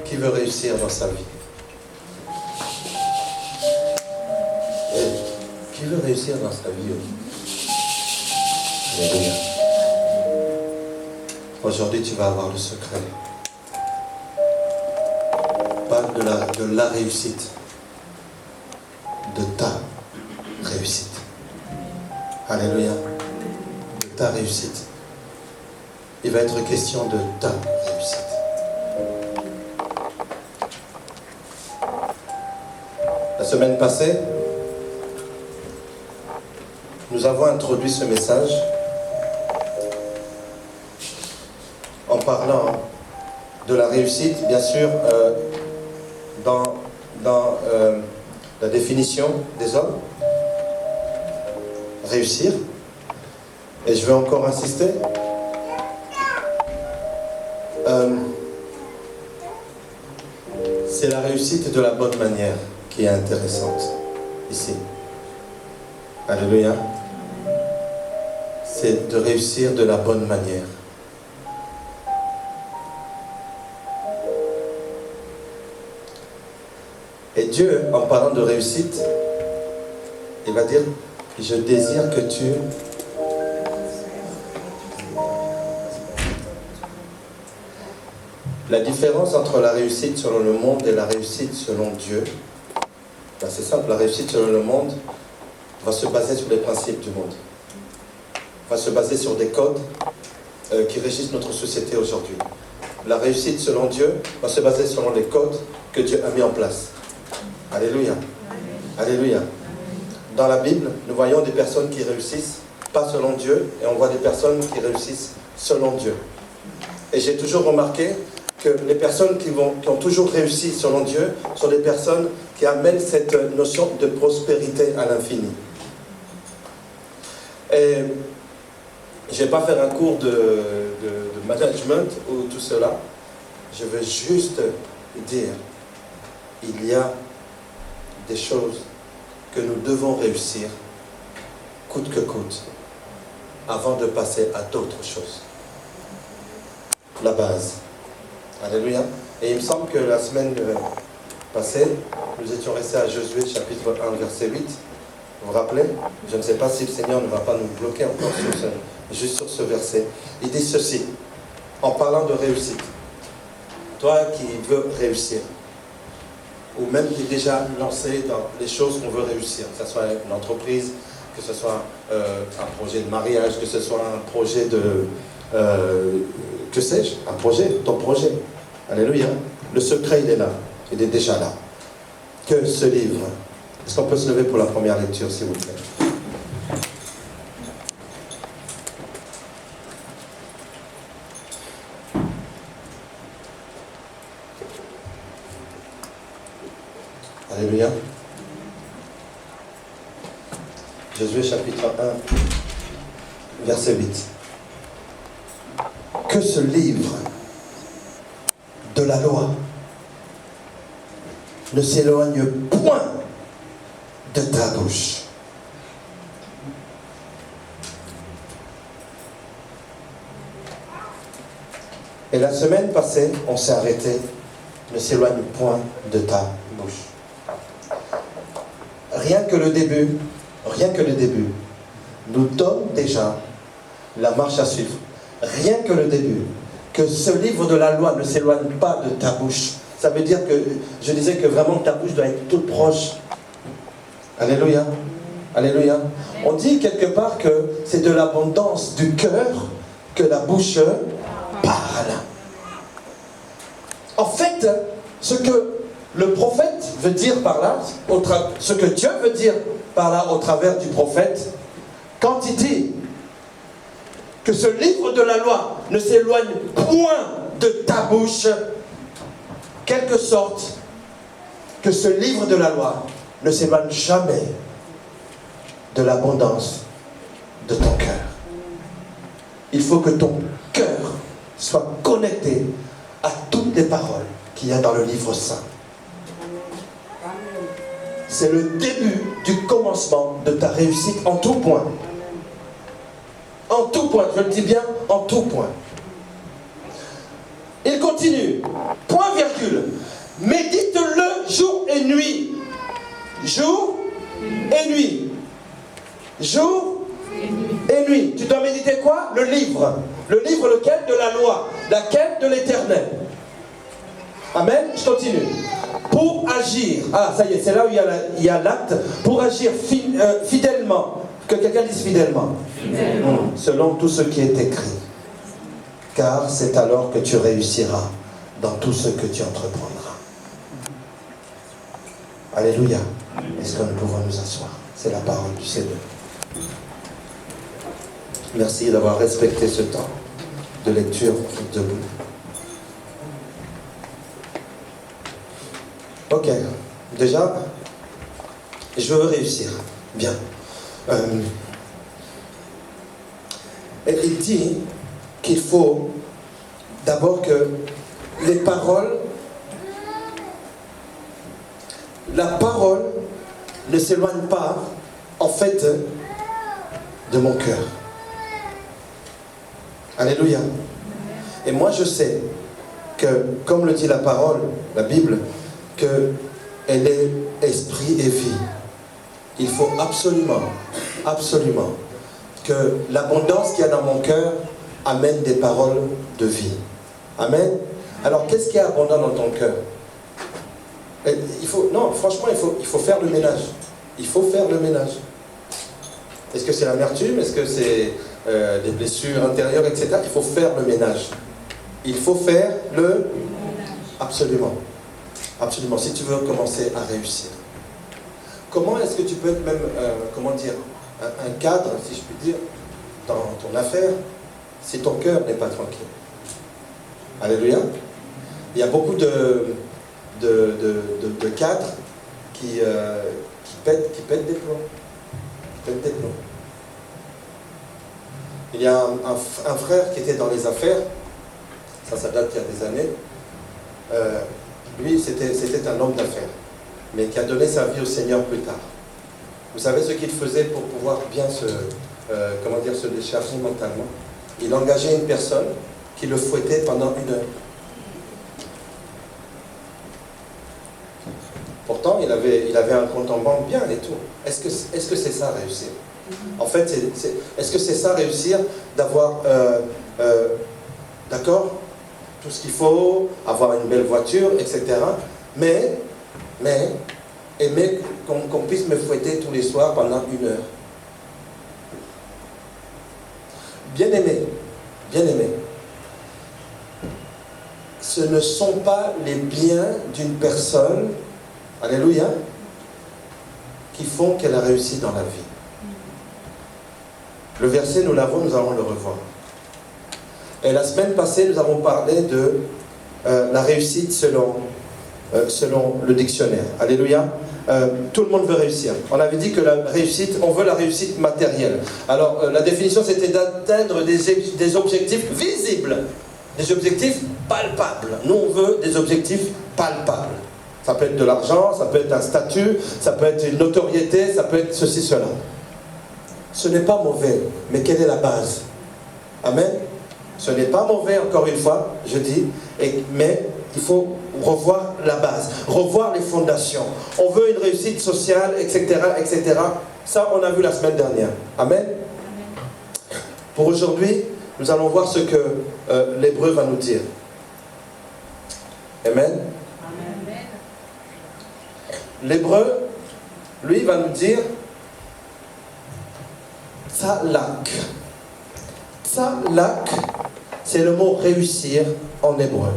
Qui veut réussir dans sa vie? Qui veut réussir dans sa vie? Alléluia. Aujourd'hui, tu vas avoir le secret. Pas de la réussite, de ta réussite. Alléluia. De ta réussite. Il va être question de ta réussite. La semaine passée, nous avons introduit ce message en parlant de la réussite, bien sûr, dans la définition des hommes. Réussir. Et je vais encore insister. C'est la réussite de la bonne manière qui est intéressante ici. Alléluia. C'est de réussir de la bonne manière. Et Dieu, en parlant de réussite, il va dire, je désire que tu... La différence entre la réussite selon le monde et la réussite selon Dieu, ben c'est simple, la réussite selon le monde va se baser sur les principes du monde, va se baser sur des codes qui régissent notre société aujourd'hui. La réussite selon Dieu va se baser selon les codes que Dieu a mis en place. Alléluia. Alléluia. Dans la Bible, nous voyons des personnes qui réussissent pas selon Dieu et on voit des personnes qui réussissent selon Dieu. Et j'ai toujours remarqué que les personnes qui ont toujours réussi selon Dieu sont des personnes qui amènent cette notion de prospérité à l'infini. Et je ne vais pas faire un cours de management ou tout cela. Je veux juste dire, il y a des choses que nous devons réussir, coûte que coûte, avant de passer à d'autres choses. La base. Alléluia. Et il me semble que la semaine passée, nous étions restés à Josué chapitre 1, verset 8. Vous vous rappelez? Je ne sais pas si le Seigneur ne va pas nous bloquer encore juste sur ce verset. Il dit ceci, en parlant de réussite. Toi qui veux réussir, ou même qui est déjà lancé dans les choses qu'on veut réussir, que ce soit une entreprise, que ce soit un projet de mariage, que ce soit un projet de... que sais-je? Un projet, ton projet. Alléluia. Le secret, il est là. Il est déjà là. Que ce livre. Est-ce qu'on peut se lever pour la première lecture, s'il vous plaît? Alléluia. Josué chapitre 1, verset 8. Que ce livre de la loi ne s'éloigne point de ta bouche. Et la semaine passée, on s'est arrêté, ne s'éloigne point de ta bouche. Rien que le début nous donne déjà la marche à suivre. Rien que le début, que ce livre de la loi ne s'éloigne pas de ta bouche. Ça veut dire que, je disais que vraiment ta bouche doit être toute proche. Alléluia. Alléluia. On dit quelque part que c'est de l'abondance du cœur que la bouche parle. En fait, ce que le prophète veut dire par là, ce que Dieu veut dire par là au travers du prophète, quand il dit que ce livre de la loi ne s'éloigne point de ta bouche, quelque sorte que ce livre de la loi ne s'éloigne jamais de l'abondance de ton cœur. Il faut que ton cœur soit connecté à toutes les paroles qu'il y a dans le livre saint. C'est le début du commencement de ta réussite en tout point. En tout point, je le dis bien, en tout point. Il continue. Point virgule. Médite-le jour et nuit. Jour et nuit. Jour et nuit. Tu dois méditer quoi? Le livre. Le livre lequel? De la loi. Laquelle? De l'Éternel. Amen. Je continue. Pour agir. Ah, ça y est, c'est là où il y a l'acte. Pour agir fidèlement. Que quelqu'un dise fidèlement. Selon tout ce qui est écrit. Car c'est alors que tu réussiras dans tout ce que tu entreprendras. Alléluia. Est-ce que nous pouvons nous asseoir? C'est la parole du Seigneur. Merci d'avoir respecté ce temps de lecture debout. Ok, déjà, je veux réussir. Bien. Et il dit qu'il faut d'abord que les paroles, la parole ne s'éloigne pas, en fait, de mon cœur. Alléluia. Et moi je sais que, comme le dit la parole, la Bible, qu'elle est esprit et vie. Il faut absolument, absolument, que l'abondance qu'il y a dans mon cœur amène des paroles de vie. Amen. Alors qu'est-ce qui est abondant dans ton cœur? Non, franchement, il faut faire le ménage. Il faut faire le ménage. Est-ce que c'est l'amertume? Est-ce que c'est des blessures intérieures, etc. Il faut faire le ménage. Il faut faire le... Absolument. Absolument. Si tu veux commencer à réussir. Comment est-ce que tu peux être même, comment dire, un cadre, si je puis dire, dans ton affaire, si ton cœur n'est pas tranquille? Alléluia. Il y a beaucoup de cadres qui pètent des plombs. Qui pètent des plombs. Il y a un frère qui était dans les affaires, ça date il y a des années. Lui, c'était un homme d'affaires, mais qui a donné sa vie au Seigneur plus tard. Vous savez ce qu'il faisait pour pouvoir bien se décharger mentalement? Il engageait une personne qui le fouettait pendant 1 heure. Pourtant, il avait un compte en banque bien et tout. Est-ce que c'est ça réussir? En fait, est-ce que c'est ça réussir, d'avoir, d'accord, tout ce qu'il faut, avoir une belle voiture, etc. Mais aimer qu'on puisse me fouetter tous les soirs pendant 1 heure. Bien aimé, ce ne sont pas les biens d'une personne, alléluia, qui font qu'elle a réussi dans la vie. Le verset, nous l'avons, nous allons le revoir. Et la semaine passée, nous avons parlé de la réussite selon le dictionnaire. Alléluia. Tout le monde veut réussir. On avait dit que la réussite, on veut la réussite matérielle. Alors, la définition, c'était d'atteindre des objectifs visibles, des objectifs palpables. Nous, on veut des objectifs palpables. Ça peut être de l'argent, ça peut être un statut, ça peut être une notoriété, ça peut être ceci, cela. Ce n'est pas mauvais, mais quelle est la base? Amen. Ce n'est pas mauvais, encore une fois, je dis, mais il faut revoir la base, revoir les fondations. On veut une réussite sociale, etc., etc. Ça, on a vu la semaine dernière. Amen. Pour aujourd'hui, nous allons voir ce que l'Hébreu va nous dire. Amen. L'Hébreu, lui, va nous dire tzalak. Tzalak, c'est le mot réussir en hébreu.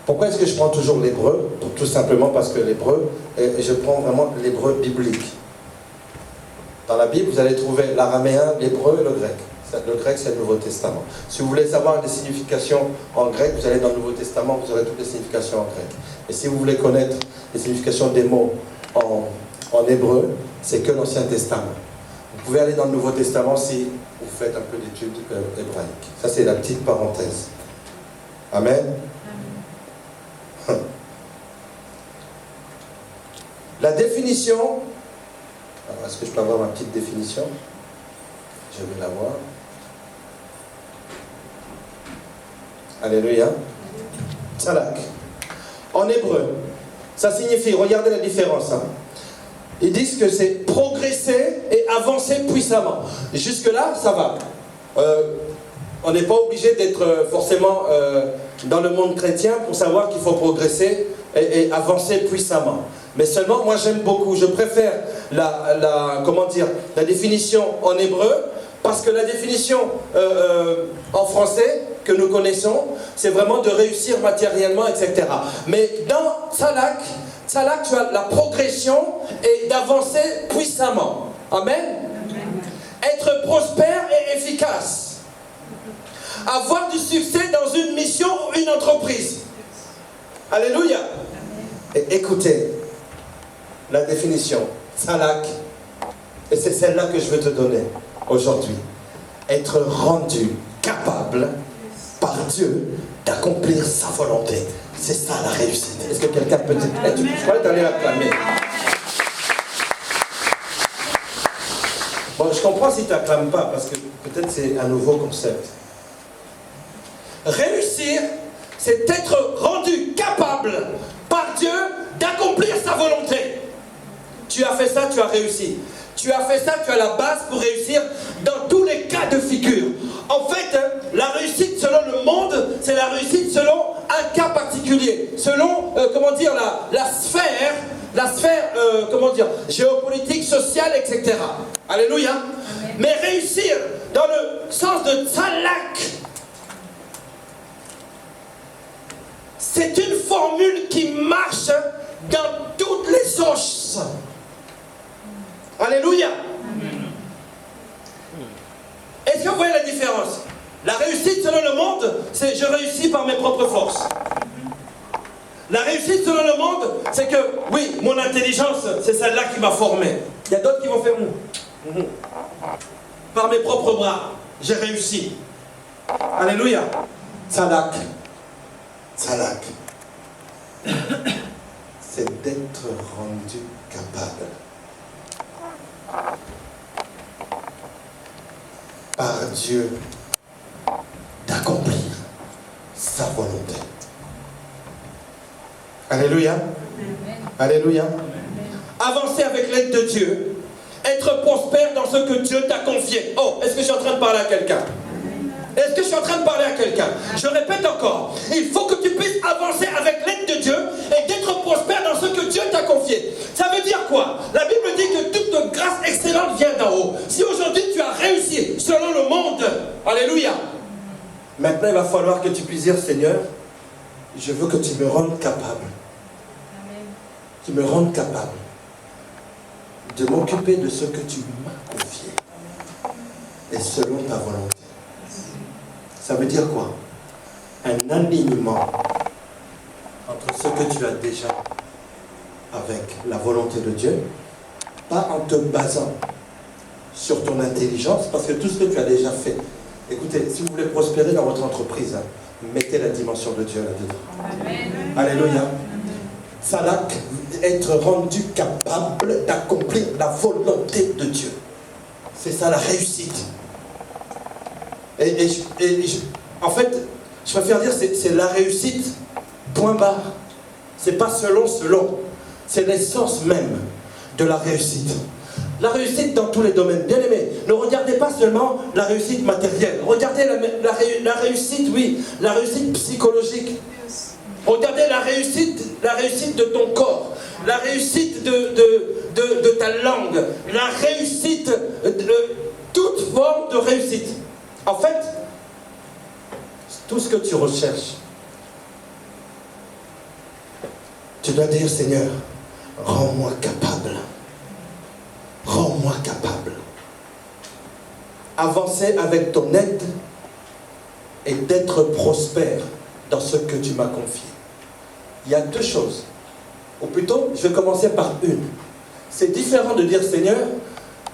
Pourquoi est-ce que je prends toujours l'hébreu? Tout simplement parce que l'hébreu, je prends vraiment l'hébreu biblique. Dans la Bible, vous allez trouver l'araméen, l'hébreu et le grec. Le grec, c'est le Nouveau Testament. Si vous voulez savoir des significations en grec, vous allez dans le Nouveau Testament, vous aurez toutes les significations en grec. Et si vous voulez connaître les significations des mots en hébreu, c'est que l'Ancien Testament. Vous pouvez aller dans le Nouveau Testament si vous faites un peu d'études hébraïques. Ça, c'est la petite parenthèse. Amen. La définition. Alors, est-ce que je peux avoir ma petite définition? Je vais la voir. Alléluia. Tzalak. En hébreu, ça signifie, regardez la différence. Hein. Ils disent que c'est progresser et avancer puissamment. Jusque-là, ça va. On n'est pas obligé d'être forcément dans le monde chrétien pour savoir qu'il faut progresser et avancer puissamment. Mais seulement, moi j'aime beaucoup, je préfère la définition en hébreu, parce que la définition en français que nous connaissons, c'est vraiment de réussir matériellement, etc. Mais dans Tzalak, tu as la progression et d'avancer puissamment. Amen. Être prospère et efficace. Avoir du succès dans une mission ou une entreprise. Alléluia. Et écoutez la définition. Tzalak. Et c'est celle-là que je veux te donner aujourd'hui. Être rendu capable par Dieu d'accomplir sa volonté. C'est ça la réussite. Est-ce que quelqu'un peut dire? Je crois d'aller acclamer. Bon, je comprends si tu n'acclames pas, parce que peut-être c'est un nouveau concept. Réussir, c'est être rendu capable par Dieu d'accomplir sa volonté. Tu as fait ça, tu as réussi. Tu as fait ça, tu as la base pour réussir dans tous les cas de figure. En fait, la réussite selon le monde, c'est la réussite selon un cas particulier. Selon, la sphère, géopolitique, sociale, etc. Alléluia. Amen. Mais réussir dans le sens de Tzalak, c'est une formule qui marche dans toutes les sauces. Alléluia. Est-ce que vous voyez la différence? La réussite selon le monde, c'est je réussis par mes propres forces. La réussite selon le monde, c'est que, oui, mon intelligence, c'est celle-là qui m'a formé. Il y a d'autres qui vont faire par mes propres bras, j'ai réussi. Alléluia. Tzalak. Tzalak. C'est d'être rendu capable par Dieu d'accomplir sa volonté. Alléluia. Amen. Alléluia. Amen. Avancer avec l'aide de Dieu. Être prospère dans ce que Dieu t'a confié. Oh, est-ce que je suis en train de parler à quelqu'un? Est-ce que je suis en train de parler à quelqu'un? Je répète encore. Il faut que tu puisses avancer avec l'aide de Dieu et d'être prospère dans ce que Dieu t'a confié. Ça veut dire quoi? La Bible dit que toute grâce excellente vient d'en haut. Si aujourd'hui tu as réussi selon le monde, alléluia. Maintenant il va falloir que tu puisses dire, Seigneur, je veux que tu me rendes capable. Tu me rendes capable de m'occuper de ce que tu m'as confié. Et selon ta volonté. Ça veut dire quoi? Un alignement entre ce que tu as déjà avec la volonté de Dieu, pas en te basant sur ton intelligence, parce que tout ce que tu as déjà fait. Écoutez, si vous voulez prospérer dans votre entreprise, mettez la dimension de Dieu là-dedans. Alléluia. Tzalak, être rendu capable d'accomplir la volonté de Dieu. C'est ça la réussite. En fait, je préfère dire c'est la réussite, point barre. C'est pas selon. C'est l'essence même de la réussite. La réussite dans tous les domaines. Bien aimé, ne regardez pas seulement la réussite matérielle. Regardez la réussite, oui, la réussite psychologique. Regardez la réussite de ton corps. La réussite de ta langue. La réussite de toute forme de réussite. En fait, tout ce que tu recherches, tu dois dire, Seigneur, rends-moi capable. Rends-moi capable. Avancer avec ton aide et d'être prospère dans ce que tu m'as confié. Il y a deux choses. Ou plutôt, je vais commencer par une. C'est différent de dire, Seigneur,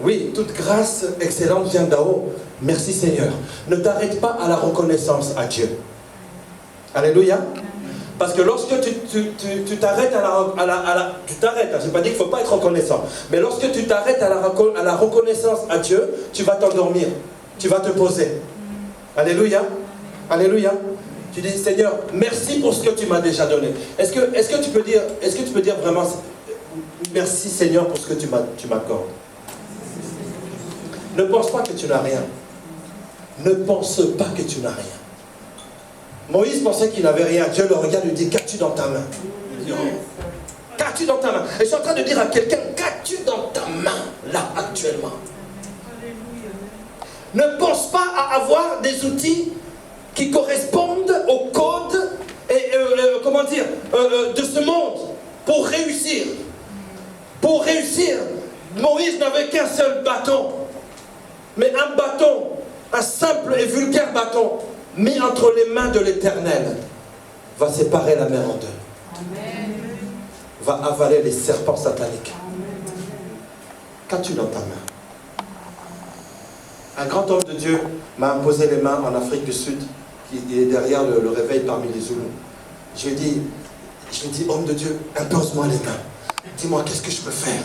oui, toute grâce excellente vient d'en haut. Merci Seigneur. Ne t'arrête pas à la reconnaissance à Dieu. Alléluia. Parce que lorsque tu t'arrêtes tu t'arrêtes, je n'ai pas dit qu'il ne faut pas être reconnaissant, mais lorsque tu t'arrêtes à la reconnaissance à Dieu, tu vas t'endormir, tu vas te poser. Alléluia. Alléluia. Tu dis, Seigneur, merci pour ce que tu m'as déjà donné. Est-ce que tu peux dire vraiment, merci Seigneur pour ce que tu m'accordes. Ne pense pas que tu n'as rien. Ne pense pas que tu n'as rien. Moïse pensait qu'il n'avait rien. Dieu le regarde et lui dit, qu'as-tu dans ta main? Il dit, oh, qu'as-tu dans ta main? Et je suis en train de dire à quelqu'un, qu'as-tu dans ta main, là, actuellement? Ne pense pas à avoir des outils qui correspondent au code et, de ce monde pour réussir. Pour réussir, Moïse n'avait qu'un seul bâton. Mais un bâton, un simple et vulgaire bâton, mis entre les mains de l'Éternel, va séparer la mer en deux. Amen. Va avaler les serpents sataniques. Qu'as-tu dans ta main? Un grand homme de Dieu m'a imposé les mains en Afrique du Sud, qui est derrière le réveil parmi les Zoulous. Je lui ai dit, homme de Dieu, impose-moi les mains. Dis-moi, qu'est-ce que je peux faire?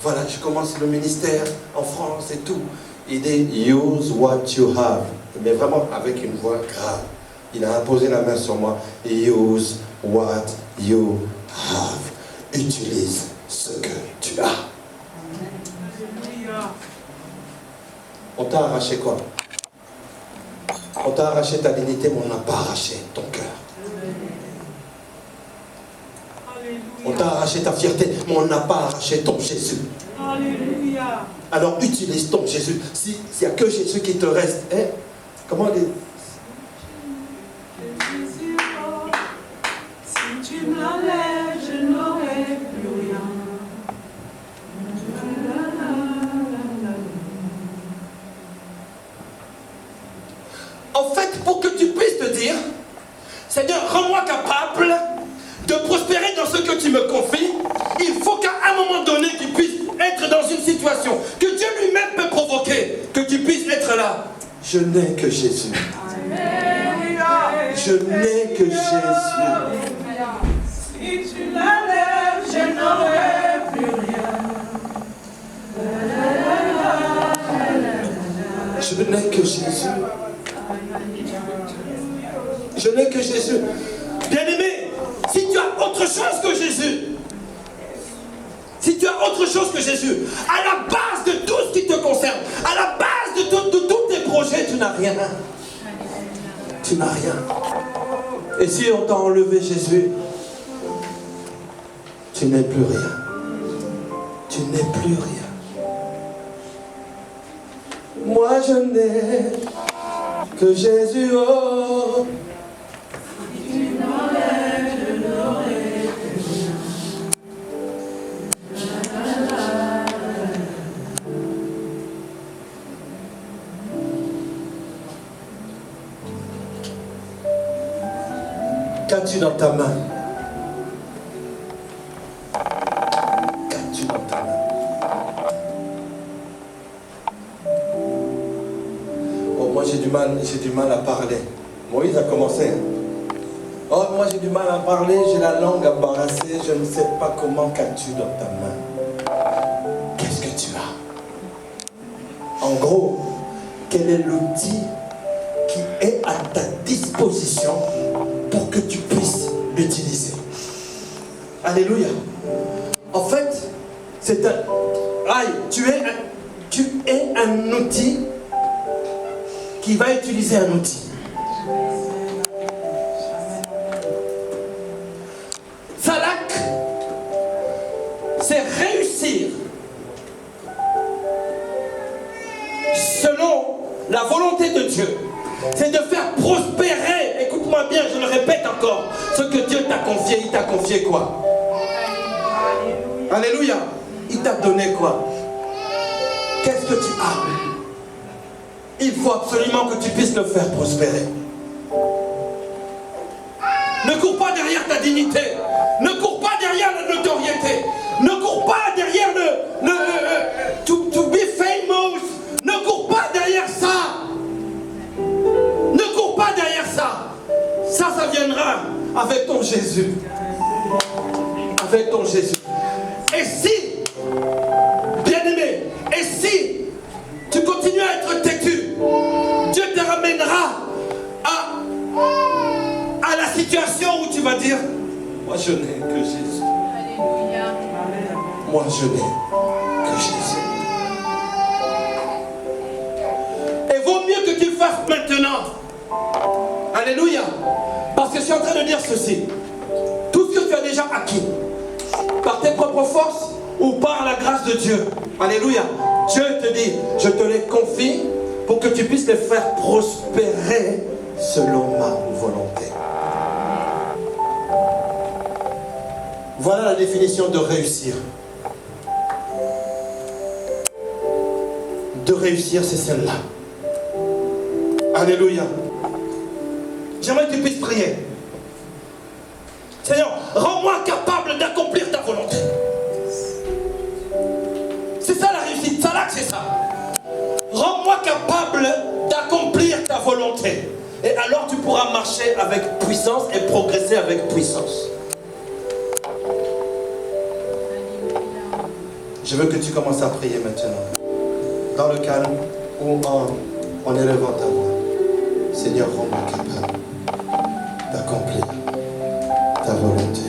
Voilà, je commence le ministère en France et tout. Il dit, use what you have. Mais vraiment avec une voix grave. Il a imposé la main sur moi. Use what you have. Utilise ce que tu as. On t'a arraché quoi? On t'a arraché ta dignité, mais on n'a pas arraché ton cœur. On t'a arraché ta fierté, mais on n'a pas arraché ton Jésus. Alléluia. Alors utilise ton Jésus. S'il n'y a que Jésus qui te reste, hein? Comment dire? Si tu me l'enlèves, je n'aurai plus rien. En fait, pour que tu puisses te dire, Seigneur, rends-moi capable de prospérer dans ce que tu me confies, il faut qu'à un moment donné, tu puisses être dans une situation que Dieu lui-même peut provoquer, que tu puisses être là. Je n'ai que Jésus. Je n'ai que Jésus. Si tu l'enlèves, je n'aurai plus rien. Je n'ai que Jésus. Je n'ai que Jésus. Bien-aimé, si tu as autre chose que Jésus, si tu as autre chose que Jésus, à la base de tout ce qui te concerne, à la base de tous tes projets, tu n'as rien. Tu n'as rien. Et si on t'a enlevé Jésus, tu n'es plus rien. Tu n'es plus rien. Moi je n'ai que Jésus. Oh. Qu'as-tu dans ta main? Qu'as-tu dans ta main? Oh, moi j'ai du mal à parler. Moïse a commencé. Oh, moi j'ai du mal à parler, j'ai la langue embarrassée, je ne sais pas comment. Qu'as-tu dans ta main? Qu'est-ce que tu as? En gros, quel est l'outil qui est à ta disposition pour que tu puisses l'utiliser? Alléluia. En fait, c'est un... tu es un outil qui va utiliser un outil. Salak, c'est réussir selon la volonté de Dieu. C'est de faire prospérer, écoute-moi bien, je le répète encore, ce que Dieu t'a confié. Il t'a confié quoi? Alléluia. Il t'a donné quoi? Qu'est-ce que tu as? Il faut absolument que tu puisses le faire prospérer. Ne cours pas derrière ta dignité. Ne cours pas derrière la notoriété. Ne cours pas derrière to be famous. Ne cours pas derrière ça. Ne cours pas derrière ça. Ça viendra avec ton Jésus. Avec ton Jésus. Et si, bien-aimé, et si tu continues à être têtu, Dieu te ramènera à vas dire, moi je n'ai que Jésus. Alléluia. Moi je n'ai que Jésus. Et vaut mieux que tu fasses maintenant. Alléluia. Parce que je suis en train de dire ceci. Tout ce que tu as déjà acquis, par tes propres forces ou par la grâce de Dieu. Alléluia. Dieu te dit, je te les confie pour que tu puisses les faire prospérer selon ma volonté. Voilà la définition de réussir. De réussir, c'est celle-là. Alléluia. J'aimerais que tu puisses prier. Seigneur, rends-moi capable d'accomplir ta volonté. C'est ça la réussite, ça là que c'est ça. Rends-moi capable d'accomplir ta volonté. Et alors tu pourras marcher avec puissance et progresser avec puissance. Je veux que tu commences à prier maintenant. Dans le calme ou en élevant ta voix. Seigneur, rends-moi capable d'accomplir ta volonté.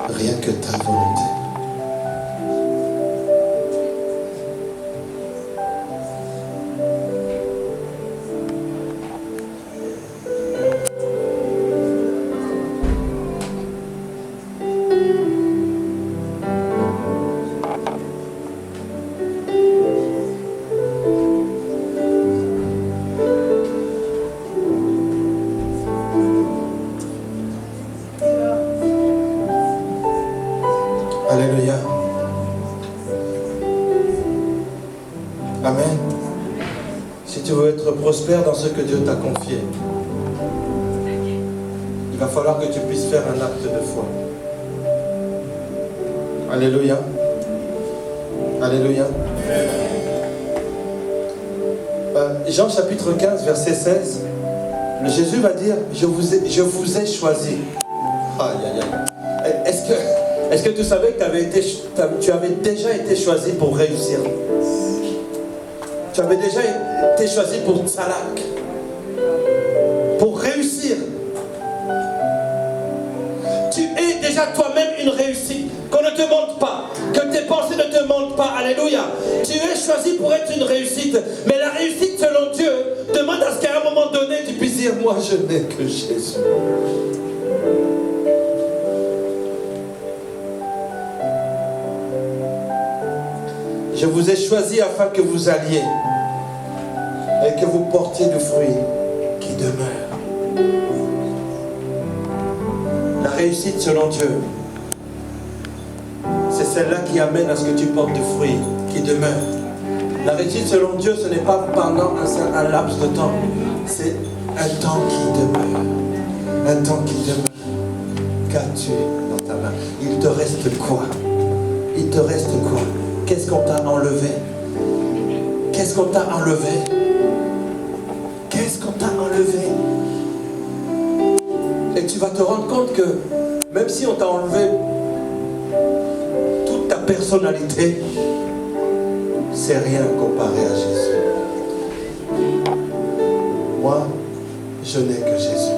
Rien que ta volonté. Alléluia. Amen. Si tu veux être prospère dans ce que Dieu t'a confié, il va falloir que tu puisses faire un acte de foi. Alléluia. Alléluia. Jean chapitre 15, verset 16. Le Jésus va dire, je vous ai choisi. Aïe, aïe, aïe. Est-ce que tu savais que tu avais déjà été choisi pour réussir? Tu avais déjà été choisi pour Tzalak. Pour réussir. Tu es déjà toi-même une réussite. Qu'on ne te mente pas. Que tes pensées ne te mentent pas. Alléluia. Tu es choisi pour être une réussite. Mais la réussite selon Dieu demande à ce qu'à un moment donné tu puisses dire, moi je n'ai que Jésus. Je vous ai choisi afin que vous alliez et que vous portiez du fruit qui demeure. La réussite selon Dieu, c'est celle-là qui amène à ce que tu portes du fruit qui demeure. La réussite selon Dieu, ce n'est pas pendant un laps de temps, c'est un temps qui demeure. Un temps qui demeure. Qu'as-tu dans ta main? Il te reste quoi? Il te reste quoi? Qu'est-ce qu'on t'a enlevé? Qu'est-ce qu'on t'a enlevé? Qu'est-ce qu'on t'a enlevé? Et tu vas te rendre compte que même si on t'a enlevé toute ta personnalité, c'est rien comparé à Jésus. Moi, je n'ai que Jésus.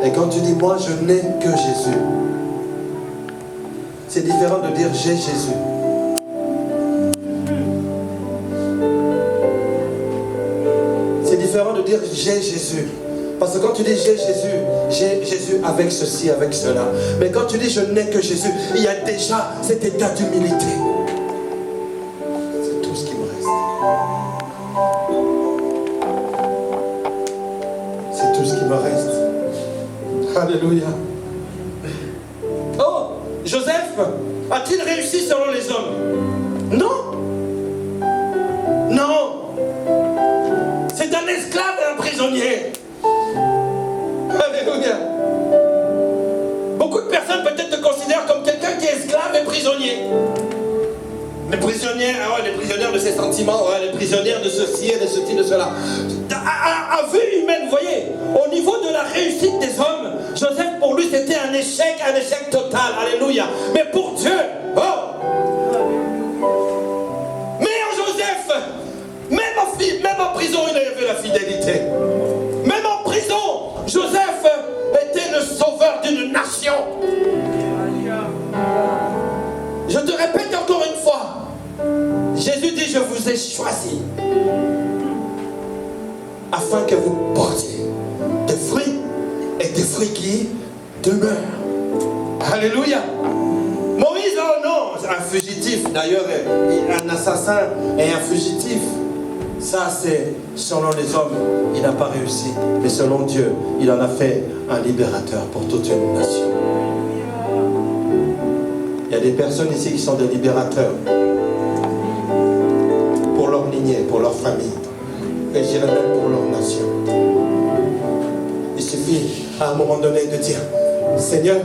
Et quand tu dis moi, je n'ai que Jésus, c'est différent de dire j'ai Jésus. C'est différent de dire j'ai Jésus. Parce que quand tu dis j'ai Jésus avec ceci, avec cela. Mais quand tu dis je n'ai que Jésus, il y a déjà cet état d'humilité. C'est tout ce qui me reste. C'est tout ce qui me reste. Alléluia. Oh, Joseph a-t-il réussi selon les hommes? Non. Non. C'est un esclave et un prisonnier. Alléluia. Beaucoup de personnes peut-être te considèrent comme quelqu'un qui est esclave et prisonnier. Les prisonniers, les prisonnières de ses sentiments, les prisonnières de ceci et de ceci, de cela. À vue humaine, vous voyez, au niveau de la réussite des hommes, Joseph pour lui c'était un échec total. Alléluia. Mais pour Dieu, mais en Joseph, même en prison, il avait la fidélité. Même en prison, Joseph afin que vous portiez des fruits et des fruits qui demeurent. Alléluia. Moïse, oh non, un fugitif, d'ailleurs, un assassin et un fugitif. Ça, c'est selon les hommes, il n'a pas réussi. Mais selon Dieu, il en a fait un libérateur pour toute une nation. Il y a des personnes ici qui sont des libérateurs pour leur lignée, pour leur famille. Et je dirais même pour leur nation. Il suffit à un moment donné de dire, Seigneur,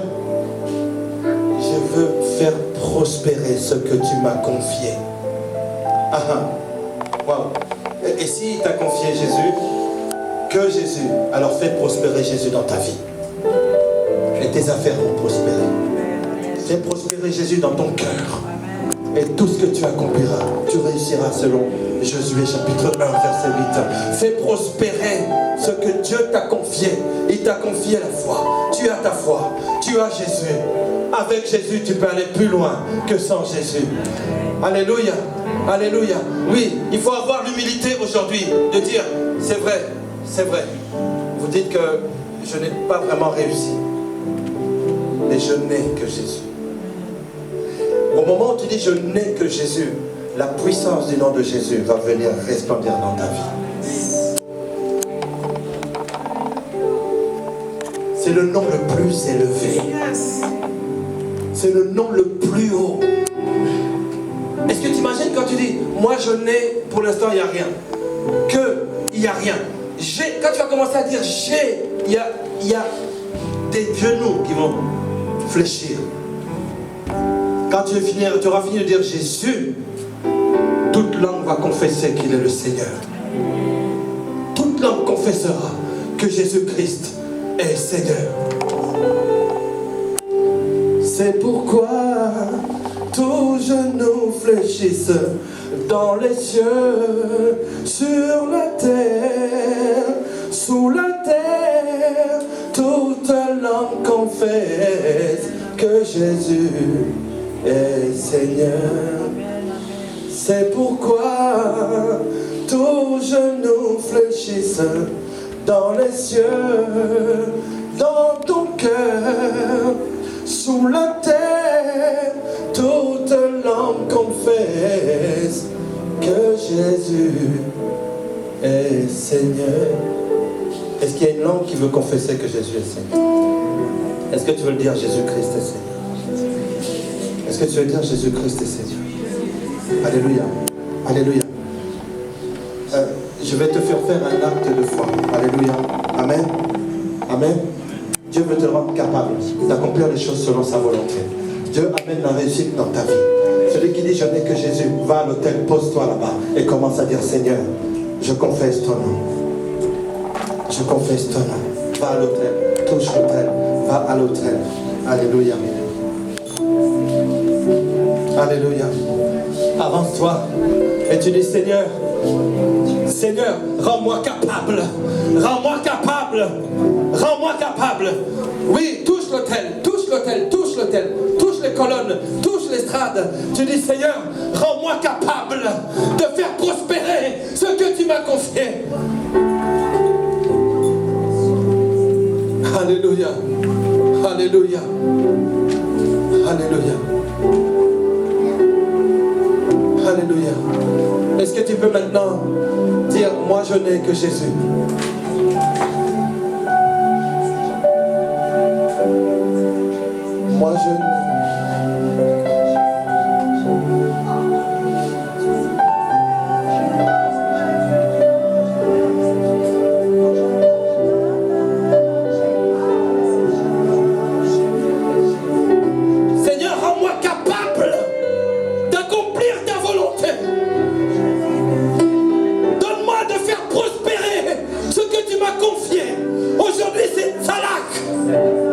je veux faire prospérer ce que tu m'as confié. Ah ah. Wow. Et s'il t'a confié Jésus, que Jésus, alors fais prospérer Jésus dans ta vie. Et tes affaires vont prospérer. Fais prospérer Jésus dans ton cœur. Et tout ce que tu accompliras, tu réussiras selon Josué chapitre 1, verset 8. Fais prospérer ce que Dieu t'a confié. Il t'a confié la foi. Tu as ta foi. Tu as Jésus. Avec Jésus, tu peux aller plus loin que sans Jésus. Alléluia. Alléluia. Oui, il faut avoir l'humilité aujourd'hui de dire, c'est vrai, c'est vrai. Vous dites que je n'ai pas vraiment réussi. Mais je n'ai que Jésus. Au moment où tu dis je n'ai que Jésus, la puissance du nom de Jésus va venir resplendir dans ta vie. C'est le nom le plus élevé. C'est le nom le plus haut. Est-ce que tu imagines quand tu dis moi je n'ai, pour l'instant il n'y a rien. Que il n'y a rien. J'ai, quand tu vas commencer à dire j'ai, il y a des genoux qui vont fléchir. Quand tu auras fini de dire Jésus, toute langue va confesser qu'il est le Seigneur. Toute langue confessera que Jésus-Christ est Seigneur. C'est pourquoi tous genoux fléchissent dans les cieux, sur la terre, sous la terre. Toute langue confesse que Jésus est Seigneur. C'est pourquoi tous genoux fléchissent dans les cieux, dans ton cœur, sous la terre. Toute langue confesse que Jésus est Seigneur. Est-ce qu'il y a une langue qui veut confesser que Jésus est Seigneur? Est-ce que tu veux le dire Jésus-Christ est Seigneur? Est-ce que tu veux dire Jésus-Christ est Seigneur? Alléluia. Alléluia. Je vais te faire un acte de foi. Alléluia. Amen. Amen. Dieu veut te rendre capable d'accomplir les choses selon sa volonté. Dieu amène la réussite dans ta vie. Celui qui dit je n'ai que Jésus, va à l'autel, pose-toi là-bas et commence à dire Seigneur, je confesse ton nom. Je confesse ton nom. Va à l'autel, touche l'autel, va à l'autel. Alléluia. Alléluia. Avance-toi et tu dis Seigneur, Seigneur, rends-moi capable. Rends-moi capable. Rends-moi capable. Oui, touche l'autel, touche l'autel, touche l'autel, touche les colonnes, touche l'estrade. Tu dis Seigneur, rends-moi capable de faire prospérer ce que tu m'as confié. Alléluia. Alléluia. Alléluia. Alléluia. Est-ce que tu peux maintenant dire moi je n'ai que Jésus? Moi je n'ai. Aujourd'hui, c'est Salak.